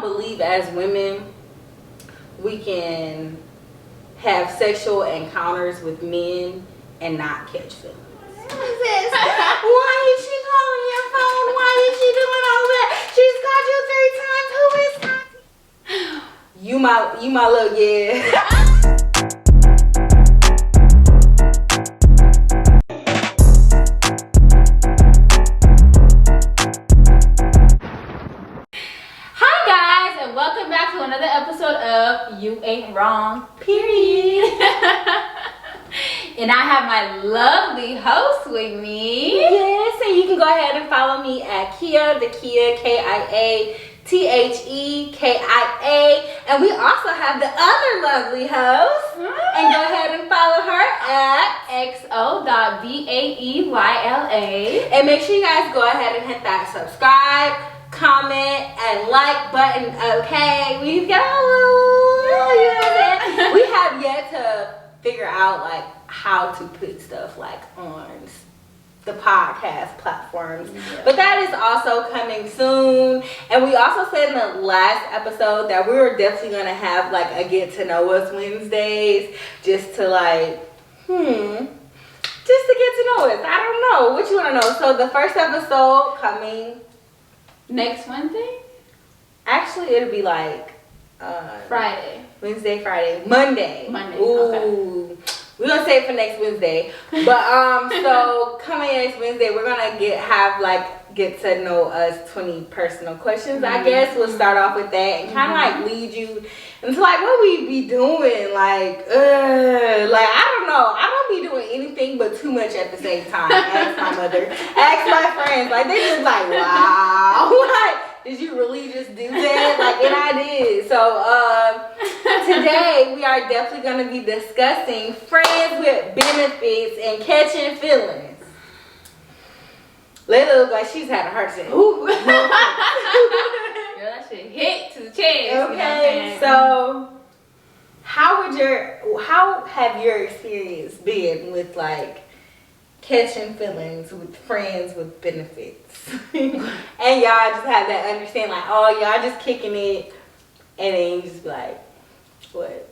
believe as women we can have sexual encounters with men and not catch feelings. Why is she calling your phone? Why is she doing all that? She's called you 3 times. Who is Tati? You my little yeah. Welcome back to another episode of You Ain't Wrong, period. And I have my lovely host with me. Yes, and you can go ahead and follow me at Kia, the Kia, KIATHEKIA. And we also have the other lovely host. And go ahead and follow her at XO.BAEYLA. And make sure you guys go ahead and hit that subscribe, comment, and like button, okay? We have yet to figure out like how to put stuff like on the podcast platforms, but that is also coming soon. And we also said in the last episode that we were definitely gonna have like a get to know us Wednesdays, just to like just to get to know us. I don't know what you want to know. So the first episode coming next Wednesday? Actually, it'll be like Friday. Wednesday, Friday, Monday. Ooh. Okay. We're gonna save it for next Wednesday. But so coming next Wednesday, we're gonna get to know us 20 personal questions. I guess we'll start off with that and kind of like lead you into like what we be doing. Like I don't know. I don't be doing anything but too much at the same time. Ask my mother, ask my friends. Like they just like, wow, like did you really just do that? Like, and I did. So today we are definitely gonna be discussing friends with benefits and catching feelings. Layla looks like she's had a heart attack. Ooh. Girl, that shit hit to the chest. Okay, so how have your experience been with like catching feelings with friends with benefits? And y'all just have that understanding like, oh, y'all just kicking it, and then you just be like, what?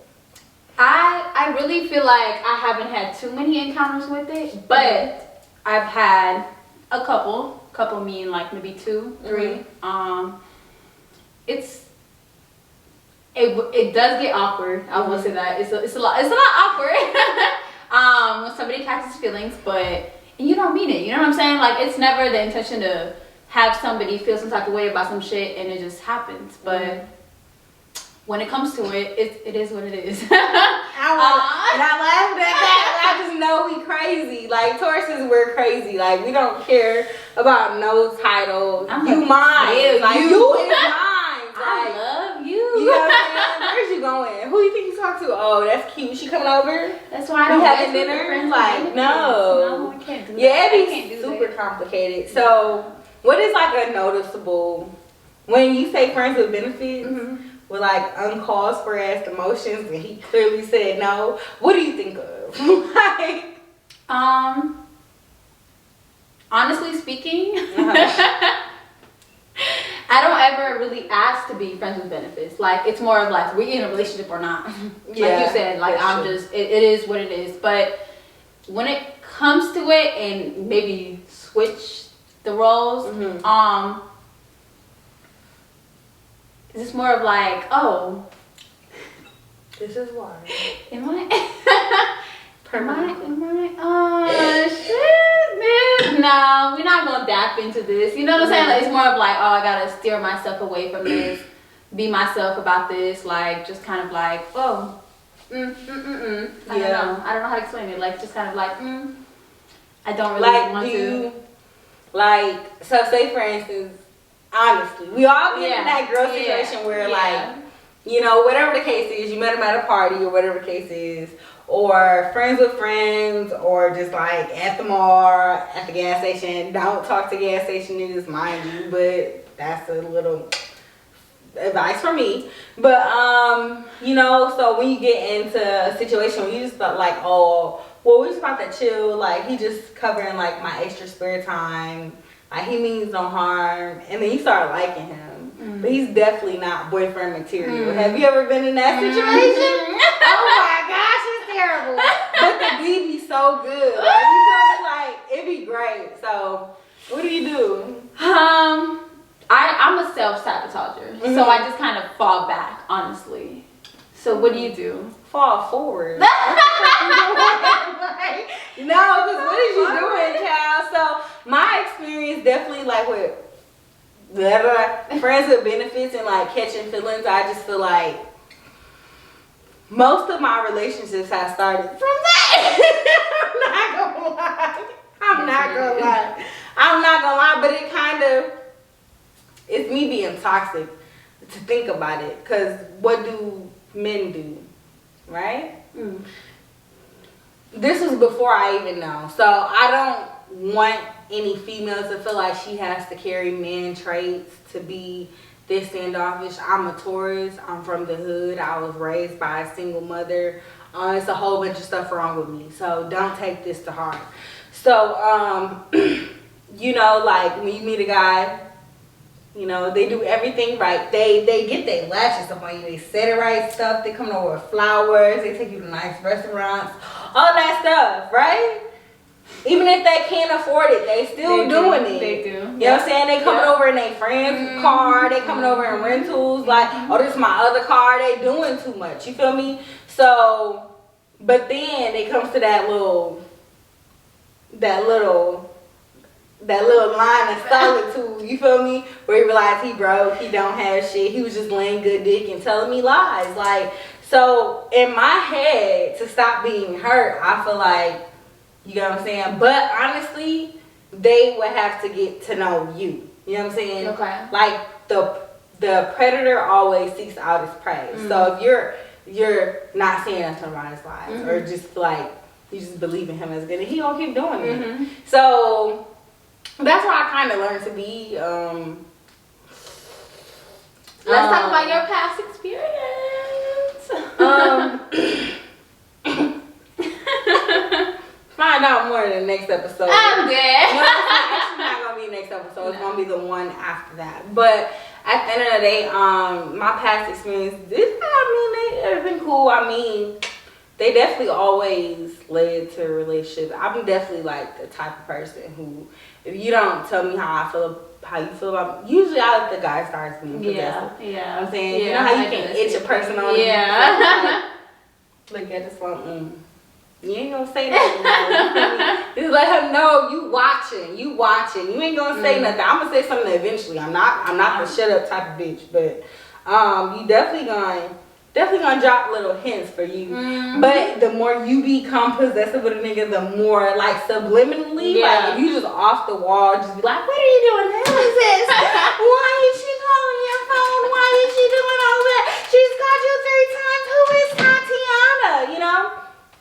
I really feel like I haven't had too many encounters with it, but I've had a couple mean like maybe 2, 3. It does get awkward. I will say that it's a lot awkward when somebody catches feelings, but you don't mean it. You know what I'm saying? Like it's never the intention to have somebody feel some type of way about some shit, and it just happens. But when it comes to it, it is what it is. I laughed at that. I just know we crazy. Like Tauruses, we're crazy. Like we don't care about no title. You mine. Like you is mine. Like, I love you. You know what I'm saying? Where's you going? Who you think you talk to? Oh, that's cute. She coming over? That's why I don't having dinner. Like no, I can't do that. Yeah, it'd be super complicated. So, what is like a noticeable when you say friends with benefits? With like uncalled for ass emotions, and he clearly said no. What do you think of? Like, honestly speaking, I don't ever really ask to be friends with benefits. Like it's more of like we're in a relationship or not. Like you said, like I'm just it is what it is. But when it comes to it, and maybe switch the roles, it's more of like, oh, this is why. Am I? Oh shit, man. No, we're not gonna dap into this. You know what I'm saying? Like, it's more of like, oh, I gotta steer myself away from this, be myself about this. Like, just kind of like, oh, I don't know. I don't know how to explain it. Like, just kind of like, I don't really want to. Like, so say for instance. Honestly, we all get in that girl situation where like, you know, whatever the case is, you met them at a party or whatever the case is, or friends with friends, or just like at the mall, at the gas station. Don't talk to gas station niggas, mind you, but that's a little advice from me. But you know, so when you get into a situation where you just felt like, oh, well, we just about to chill, like he just covering like my extra spare time. Like he means no harm, and then you start liking him. but he's definitely not boyfriend material. Have you ever been in that situation? Oh my gosh, it's terrible. But the D be so good. Like, you feel me? Like, it be great. So, what do you do? I'm a self-sabotager, so I just kind of fall back, honestly. So what do you do? Fall forward. No, because what is you doing, child? So my experience definitely like with friends with benefits and like catching feelings, I just feel like most of my relationships have started from that. I'm not gonna lie, but it kind of, it's me being toxic to think about it, because what do men do, right? This was before I even know. So I don't want any female to feel like she has to carry man traits to be this standoffish. I'm a Taurus. I'm from the hood. I was raised by a single mother. It's a whole bunch of stuff wrong with me. So don't take this to heart. So, you know, like when you meet a guy, you know, they do everything right. They get their lashes up on you. They say the right stuff. They come over with flowers. They take you to nice restaurants. All that stuff, right? Even if they can't afford it, they still doing it. They do. You know what I'm saying? They coming over in their friend's car. They coming over in rentals. Like, oh, this is my other car. They doing too much. You feel me? So, but then it comes to that little line of solitude, you feel me? Where he realized he broke, he don't have shit, he was just laying good dick and telling me lies. Like, so in my head, to stop being hurt, I feel like, you know what I'm saying? But honestly, they would have to get to know you. You know what I'm saying? Okay. Like the predator always seeks out his prey. So if you're not saying nothing about his lies, or just like you just believe in him as good, and he gonna keep doing it. So that's why I kind of learned to be. Let's talk about your past experience. Find out more in the next episode. I'm dead. No, it's actually not gonna be the next episode. It's gonna be the one after that. But at the end of the day, my past experience, they've been cool. I mean, they definitely always led to a relationship. I'm definitely like the type of person who, if you don't tell me how you feel about me, usually I let the guy start being possessive. Yeah. You know what I'm saying? Yeah, you know how you can itch a person on you? Yeah. Look at this one. You ain't gonna say nothing. Just let him know you watching. You ain't gonna say nothing. I'm gonna say something eventually. I'm not the shut up type of bitch, but you definitely gonna drop little hints for you. But the more you become possessive with a nigga, the more like subliminally, like if you just off the wall, just be like, what are you doing? Who is this? Why is she calling your phone? Why is she doing all that? She's called you 3 times. Who is Tatiana? You know?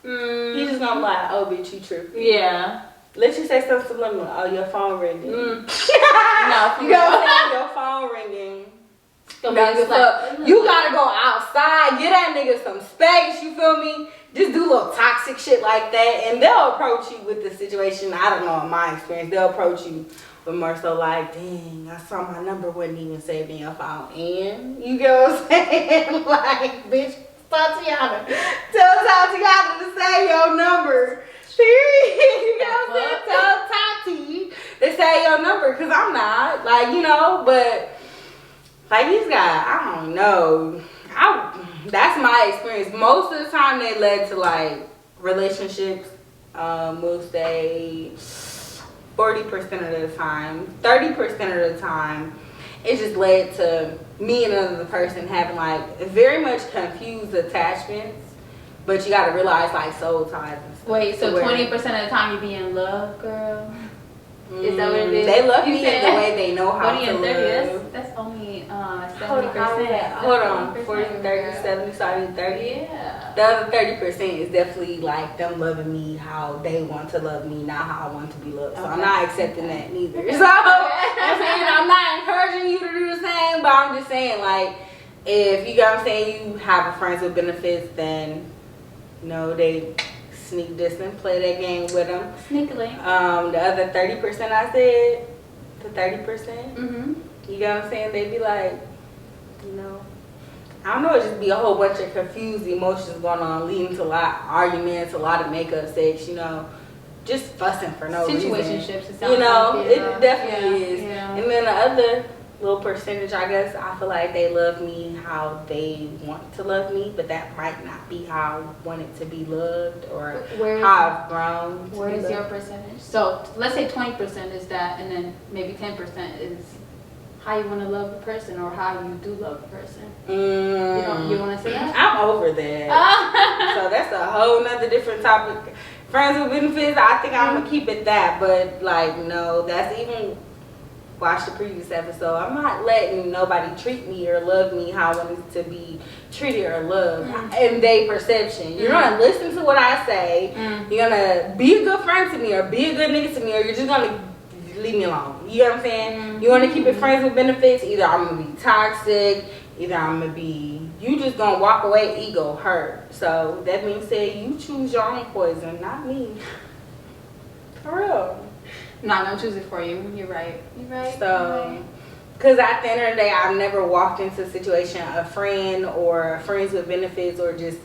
You just gonna be like, oh bitch, you tripping. Yeah. Let you say something subliminal. Oh, your phone ringing. No, you know what I'm saying? Your phone ringing. You gotta go outside, get that nigga some space, you feel me? Just do little toxic shit like that, and they'll approach you with the situation. I don't know, in my experience, they'll approach you but more so like, dang, I saw my number wasn't even saved in your phone. And you get what I'm saying? Like, bitch, Tatiana, tell Tatiana to say your number. Period. You know what I'm saying? Tell Tati to say your number, because I'm not. Like, you know, but like these guys, I don't know. That's my experience. Most of the time they led to like relationships, we'll say 40% of the time. 30% of the time, it just led to me and another person having like very much confused attachments. But you gotta realize like soul ties and stuff. Wait, so 20% of the time you be in love, girl? Is that what it is? They love me in the way they know how 20 to and 30, love. that's only 70%. Hold on, 40, 30, 70, sorry, 30. Yeah. The other 30% is definitely like them loving me how they want to love me, not how I want to be loved. So I'm not accepting that neither. So I'm saying I'm not encouraging you to do the same, but I'm just saying like if you got what I'm saying, you have a friends with benefits, then you know they sneak distance, play that game with them. Sneakily. The other 30% I said, the 30%, you know what I'm saying? They be like, you know. I don't know, it just be a whole bunch of confused emotions going on, leading to a lot of arguments, a lot of makeup sex, you know, just fussing for no reason. Situationships, it sounds You know, like, yeah. it definitely is. Yeah. And then the other little percentage, I guess, I feel like they love me how they want to love me, but that might not be how I want it to be loved or how I've grown. Where is your percentage? So let's say 20% is that, and then maybe 10% is how you want to love a person or how you do love a person. You want to say that? I'm over that. So that's a whole nother different topic. Friends with benefits, I think I'm going to keep it that. But, like, no, that's even... Watch the previous episode. I'm not letting nobody treat me or love me how I want to be treated or loved in their perception. You're gonna listen to what I say. You're gonna be a good friend to me or be a good nigga to me, or you're just gonna leave me alone. You know what I'm saying? You wanna keep it friends with benefits? Either I'm gonna be toxic, either I'm gonna be, you just gonna walk away ego hurt. So that being said, you choose your own poison, not me. For real. I'm not gonna choose it for you. You're right. So, because at the end of the day, I've never walked into a situation, a friend or friends with benefits or just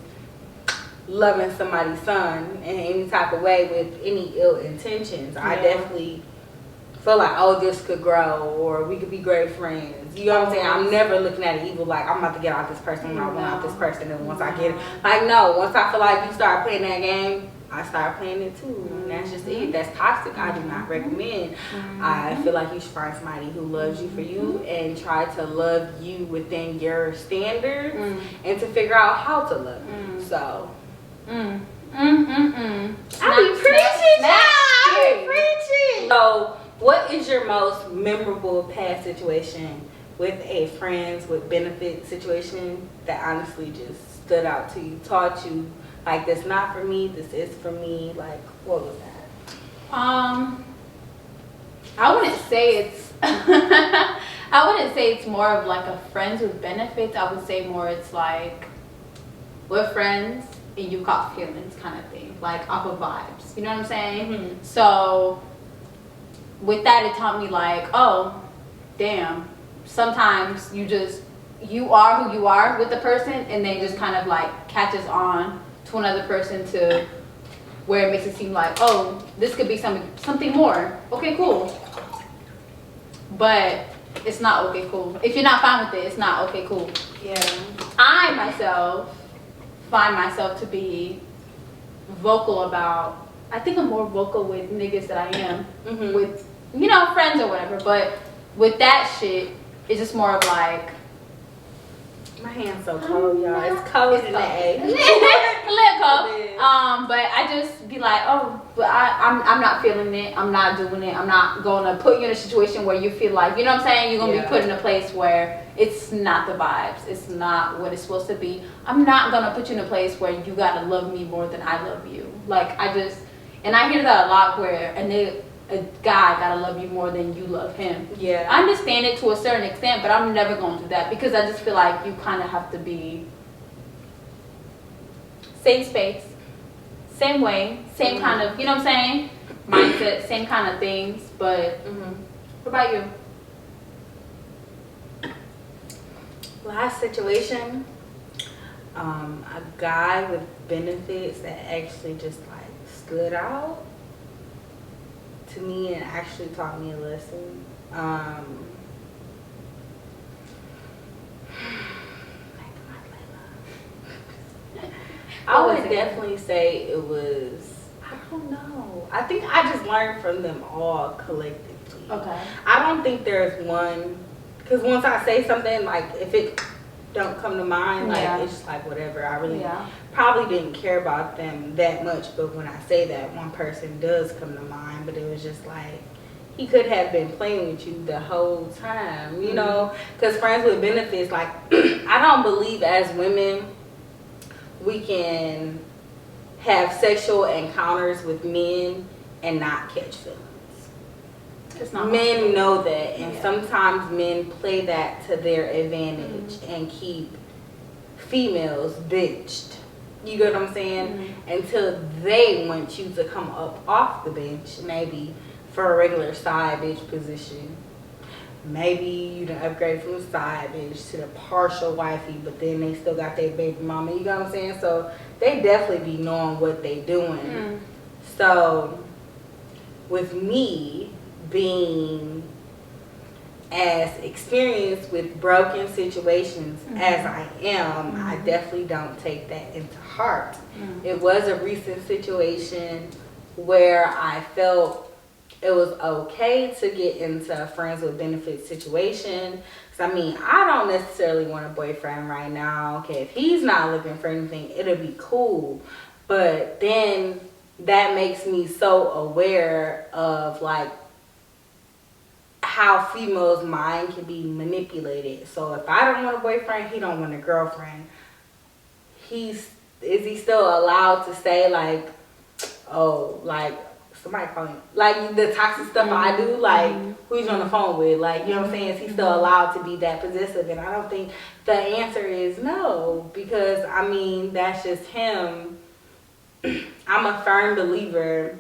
loving somebody's son in any type of way with any ill intentions. I definitely feel like, oh, this could grow or we could be great friends. You know what I'm saying? I'm never looking at it evil like, I'm about to get out this person and I want out this person. And once I get it, like, no, once I feel like you start playing that game, I start playing it too, and that's just it. That's toxic. I do not recommend. I feel like you should find somebody who loves you for you and try to love you within your standards and to figure out how to love you. So, I be preaching. So, what is your most memorable past situation with a friends with benefit situation that honestly just stood out to you, taught you? Like, this not for me, this is for me. Like, what was that? I wouldn't say it's I wouldn't say it's more of like a friends with benefits. I would say more it's like we're friends and you caught feelings kind of thing, like off of vibes. You know what I'm saying? So with that, it taught me like, oh, damn. Sometimes you are who you are with the person, and then just kind of like catches on to another person to where it makes it seem like, oh, this could be something more. Okay, cool. But it's not okay, cool. If you're not fine with it, it's not okay, cool. Yeah. I myself find myself to be vocal about, I think I'm more vocal with niggas than I am with, you know, friends or whatever. But with that shit, it's just more of like, my hand's so cold, y'all. It's cold in the A. A little cold. But I just be like, oh, but I'm not feeling it. I'm not doing it. I'm not going to put you in a situation where you feel like, you know what I'm saying? You're going to be put in a place where it's not the vibes. It's not what it's supposed to be. I'm not going to put you in a place where you got to love me more than I love you. Like, and I hear that a lot where, a guy gotta love you more than you love him. Yeah. I understand it to a certain extent, but I'm never going to do that because I just feel like you kind of have to be same space, same way, same kind of, you know what I'm saying? Mindset, same kind of things. But what about you? Last situation, a guy with benefits that actually just like stood out to me and actually taught me a lesson. I would definitely say it was, I don't know. I think I just learned from them all collectively. Okay. I don't think there's one, because once I say something, like if it don't come to mind, like it's just like whatever. I really probably didn't care about them that much, but when I say that, one person does come to mind. But it was just like he could have been playing with you the whole time, you know, because friends with benefits, like I don't believe as women we can have sexual encounters with men and not catch feelings. It's not men know that, and sometimes men play that to their advantage and keep females benched. You get what I'm saying? Until they want you to come up off the bench, maybe for a regular side bitch position. maybe you done upgrade from the side bitch to the partial wifey, but then they still got their baby mama. You know what I'm saying? So they definitely be knowing what they doing. So with me being as experienced with broken situations as I am, I definitely don't take that into heart. It was a recent situation where I felt it was okay to get into a friends with benefits situation. Cause I mean, I don't necessarily want a boyfriend right now. Okay, if he's not looking for anything, it'll be cool. But then that makes me so aware of like how females' mind can be manipulated. So if I don't want a boyfriend, he don't want a girlfriend. Is he still allowed to say like, oh, like somebody calling, like the toxic stuff I do, like who you on the phone with, like, you know what I'm saying? Is he still allowed to be that possessive? And I don't think the answer is no, because I mean that's just him. I'm a firm believer,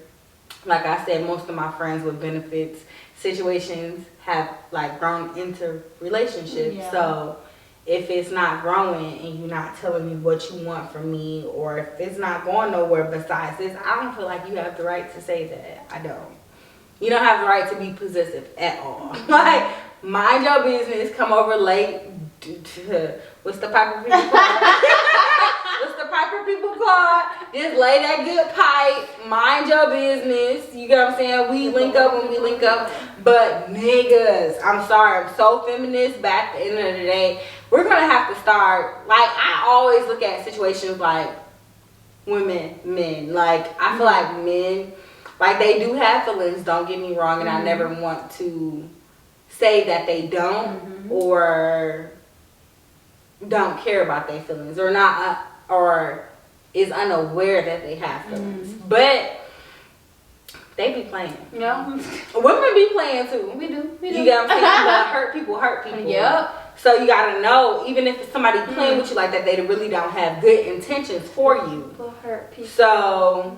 like I said, most of my friends with benefits situations have like grown into relationships. So if it's not growing and you're not telling me what you want from me, or if it's not going nowhere besides this, I don't feel like you have the right to say that. I don't. You don't have the right to be possessive at all. Like, mind your business, come over late. What's the Piper people called? What's the Piper people called? Just lay that good pipe, mind your business. You get what I'm saying? We link up when we link up. But niggas, I'm sorry, I'm so feminist, but at the end of the day, we're gonna have to start, like, I always look at situations like women, men. Like, I feel like men, like, they do have feelings, don't get me wrong, and I never want to say that they don't or don't care about their feelings or not, or is unaware that they have feelings. But they be playing. Yeah. Women be playing too. We do. You get what I'm saying? But hurt people. Yep. So you gotta know, even if it's somebody playing with you like that, they really don't have good intentions for you. People hurt people. So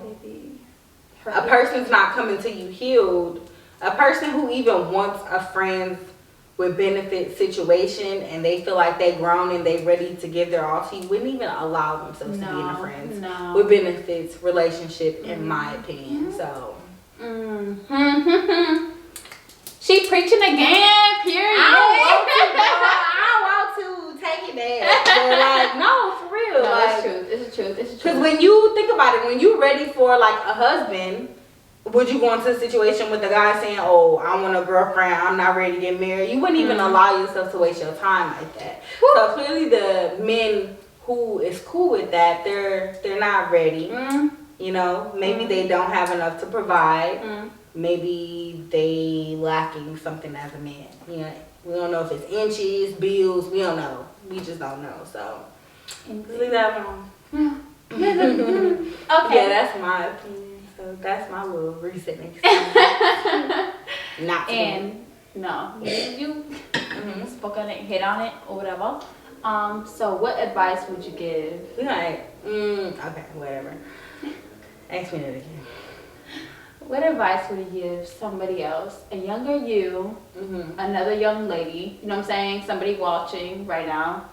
a person's not coming to you healed. A person who even wants a friends with benefit situation and they feel like they grown and they ready to give their all to you wouldn't even allow themselves to be in a friends with benefits relationship, in my opinion. So she preaching again, period. I don't want to take it there. But like, no, for real. No, like, it's the truth. Because when you think about it, when you're ready for like a husband, would you go into a situation with the guy saying, oh, I want a girlfriend, I'm not ready to get married? You wouldn't even allow yourself to waste your time like that. So clearly the men who is cool with that, they're not ready. You know, maybe they don't have enough to provide. Maybe they lacking something as a man. You know, we don't know if it's inches, bills, we don't know. We just don't know. So leave that alone. Okay. Yeah, that's my opinion. So that's my little recent experience. Not to and no, you spoke on it, hit on it, or whatever. So what advice would you give? We like, okay, whatever. Ask me that again. What advice would you give somebody else, a younger you, another young lady, you know what I'm saying, somebody watching right now?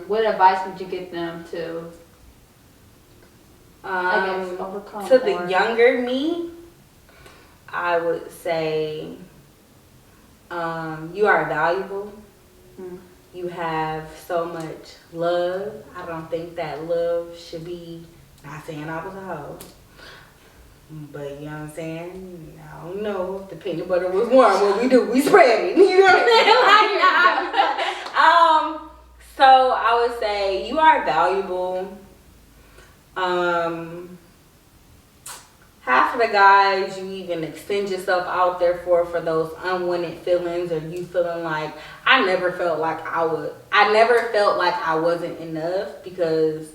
What advice would you give them to, I guess, overcome? To the younger me, I would say, you are valuable. You have so much love. I don't think that love should be, not saying I was a hoe, but you know what I'm saying? I don't know if the peanut butter was warm. What we do, we spread it. You know what I'm saying? So I would say you are valuable. Half of the guys you even extend yourself out there for those unwanted feelings, or you feeling like, I never felt like I wasn't enough because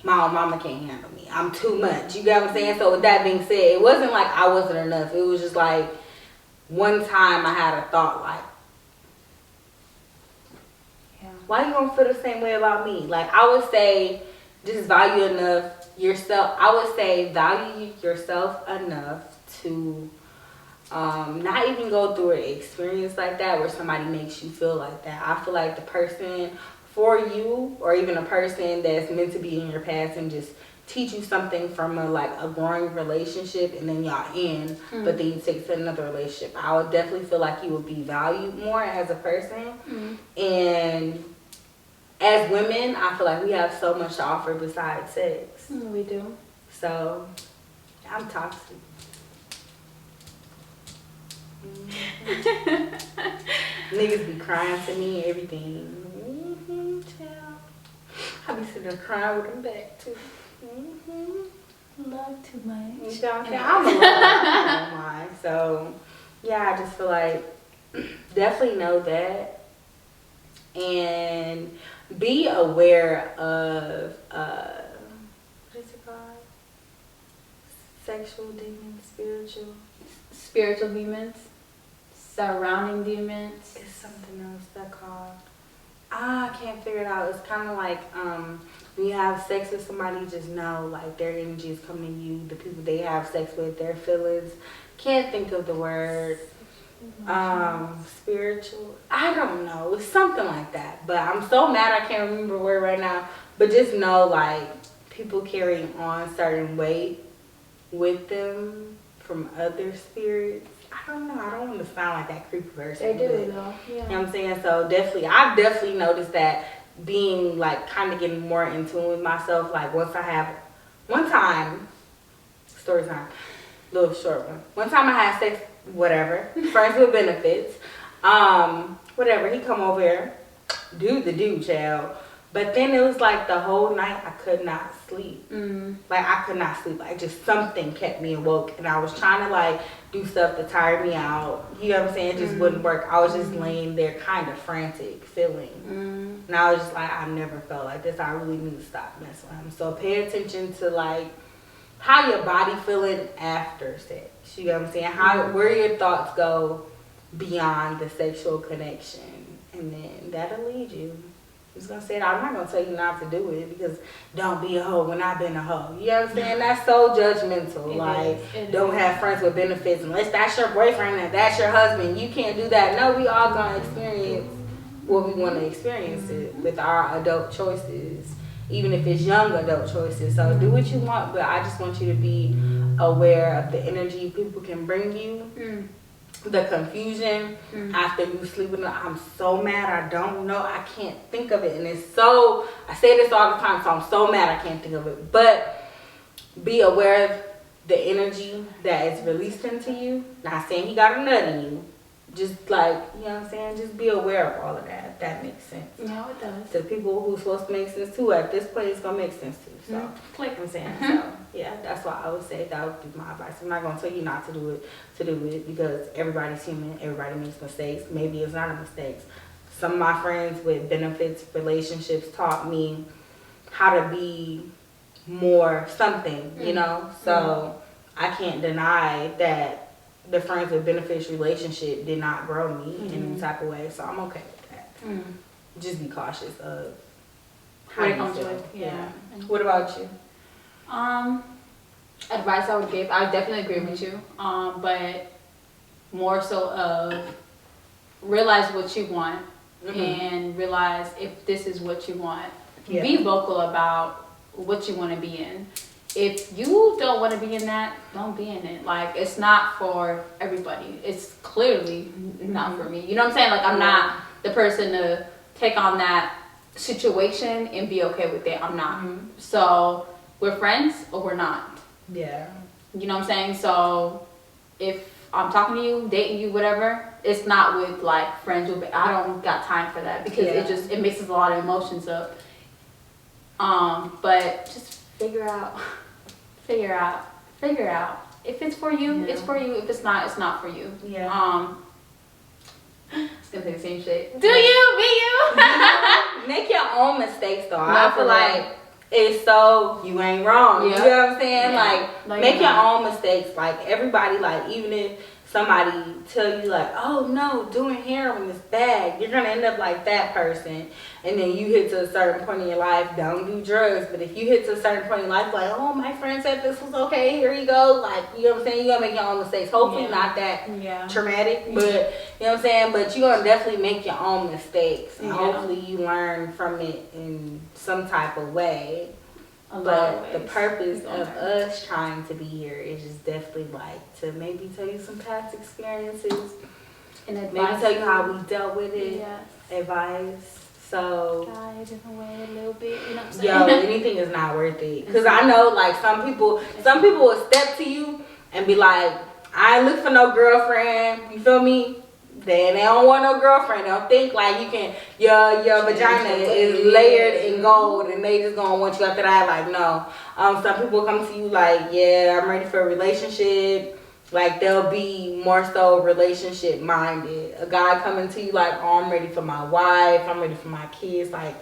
my own mama can't handle me. I'm too much. You get what I'm saying? So with that being said, it wasn't like I wasn't enough. It was just like one time I had a thought like, why you gonna feel the same way about me? Like, I would say just value yourself enough to not even go through an experience like that where somebody makes you feel like that. I feel like the person for you, or even a person that's meant to be in your past and just teach you something from a growing relationship, and then y'all end, but then you take to another relationship, I would definitely feel like you would be valued more as a person. And as women, I feel like we have so much to offer besides sex. We do. So I'm toxic. Niggas be crying to me and everything. Child. I be sitting there crying with them back too. Love too much. You know what I'm saying? I'm a lover. I don't mind. So yeah, I just feel like definitely know that, and be aware of what is it called? Sexual demons, Spiritual demons. Surrounding demons. It's something else that called. I can't figure it out. It's kind of like when you have sex with somebody, just know like their energy is coming to you. The people they have sex with, their feelings. Can't think of the word. Spiritual. I don't know. It's something like that. But I'm so mad I can't remember the word right now. But just know like people carry on certain weight with them from other spirits. I don't know. I don't want to sound like that creepy person. They do, but, though. Yeah. You know what I'm saying? So definitely, I've definitely noticed that being like kind of getting more in tune with myself. Like once I have, one time, story time, little short one. One time I had sex, whatever, friends with benefits, whatever. He come over here, dude, child. But then it was like the whole night I could not sleep. Like I could not sleep. Like just something kept me awoke, and I was trying to like do stuff to tire me out. You know what I'm saying? It just wouldn't work. I was just laying there kind of frantic feeling. And I was just like, I never felt like this. I really need to stop messing with him. So pay attention to like how your body feeling after sex. You know what I'm saying? Where your thoughts go beyond the sexual connection. And then that'll lead you. I was gonna say that. I'm not gonna tell you not to do it because don't be a hoe when I've been a hoe. You know what I'm saying? That's so judgmental. Don't have friends with benefits unless that's your boyfriend and that's your husband. You can't do that. No, we all gonna experience what we want to experience it with our adult choices, even if it's young adult choices. So do what you want, but I just want you to be aware of the energy people can bring you. The confusion after you sleep with them. I'm so mad. I don't know. I can't think of it. And it's so, I say this all the time, so I'm so mad I can't think of it. But be aware of the energy that is released into you. Not saying he got a nut in you. Just like, you know what I'm saying? Just be aware of all of that, if that makes sense. No, it does. To people who's supposed to make sense too, at this point, it's going to make sense too. So, like I'm saying. So, yeah, that's why I would say that would be my advice. I'm not going to tell you not to do it because everybody's human. Everybody makes mistakes. Maybe it's not a mistake. Some of my friends with benefits relationships taught me how to be more something, you know? So, I can't deny that the friends with benefits relationship did not grow me in any type of way. So, I'm okay with that. Just be cautious of how you feel. Yeah. What about you? Advice I would give, I definitely agree with you. But more so of realize what you want and realize if this is what you want. Yeah. Be vocal about what you want to be in. If you don't want to be in that, don't be in it. Like, it's not for everybody. It's clearly not for me. You know what I'm saying? Like, I'm not the person to take on that situation and be okay with it. I'm not. So, we're friends or we're not. Yeah. You know what I'm saying? So, if I'm talking to you, dating you, whatever, it's not with, like, friends. I don't got time for that because it mixes a lot of emotions up. But just figure out. If it's for you, it's for you. If it's not, it's not for you. Yeah. It's gonna say the same shit. Do you? Be you? Make your own mistakes though. I feel like it's so you ain't wrong. Yeah. You know what I'm saying? Yeah. Like make your own mistakes. Like everybody, like even if somebody tell you like, oh no, doing heroin is bad, you're gonna end up like that person. And then you hit to a certain point in your life, don't do drugs. But if you hit to a certain point in life, like, oh, my friend said this was okay, here you go. Like, you know what I'm saying? You're gonna make your own mistakes. Hopefully not that traumatic, but you know what I'm saying? But you're gonna definitely make your own mistakes. And hopefully you learn from it in some type of way. But the purpose of us trying to be here is just definitely like to maybe tell you some past experiences and maybe tell you how we dealt with it, advice. So try a different way a little bit, you know what I'm saying? Yo, anything is not worth it. Cause I know like some people will step to you and be like, I ain't look for no girlfriend. You feel me? Then they don't want no girlfriend. They don't think like you can your vagina is layered in gold and they just gonna want you after that. Like no. Some people come to you like, yeah, I'm ready for a relationship. Like they'll be more so relationship minded. A guy coming to you like, oh, I'm ready for my wife. I'm ready for my kids. Like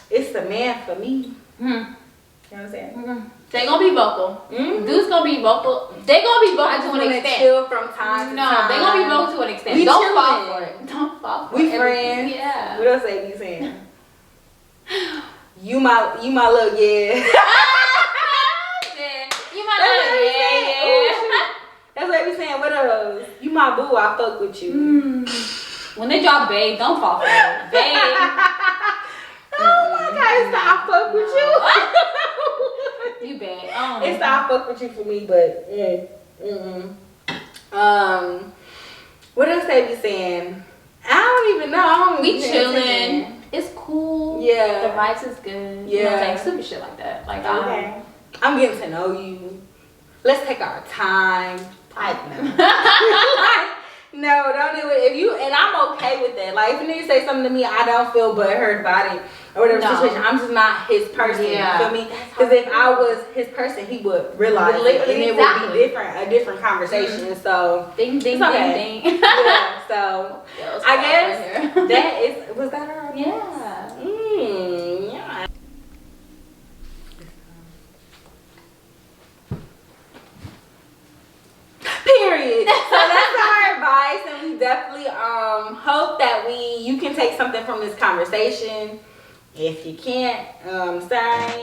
it's the man for me. You know what I'm saying? They gonna be vocal. Dudes gonna be vocal. They gonna be vocal to an extent. Chill from time to time. They gonna be vocal to an extent. Don't fall for it. Don't fall for it. We friends. Yeah. What else they be saying? You my little yeah. You my little yeah. That's what they be saying. What else? You my boo. I fuck with you. When they drop babe, don't fall for it. Babe. Oh my God, it's not I fuck with you. You bad. It's not I fuck with you for me, but what else they be saying? I don't even know. We chilling. It's cool. Yeah. The vibes is good. Yeah. You know, like stupid shit like that. Like okay. I'm getting to know you. Let's take our time. No, don't do it. If you and I'm okay with that. Like if you need to say something to me, I don't feel butthurt about it or whatever situation. I'm just not his person. Yeah. You feel me? Because if I was his person, he would realize it, and it would be a different conversation. So ding ding okay. ding ding. Yeah. So I guess right that is was that her? Yeah. Yeah. Period. So that's our advice, and we definitely hope that you can take something from this conversation. If you can't, sorry.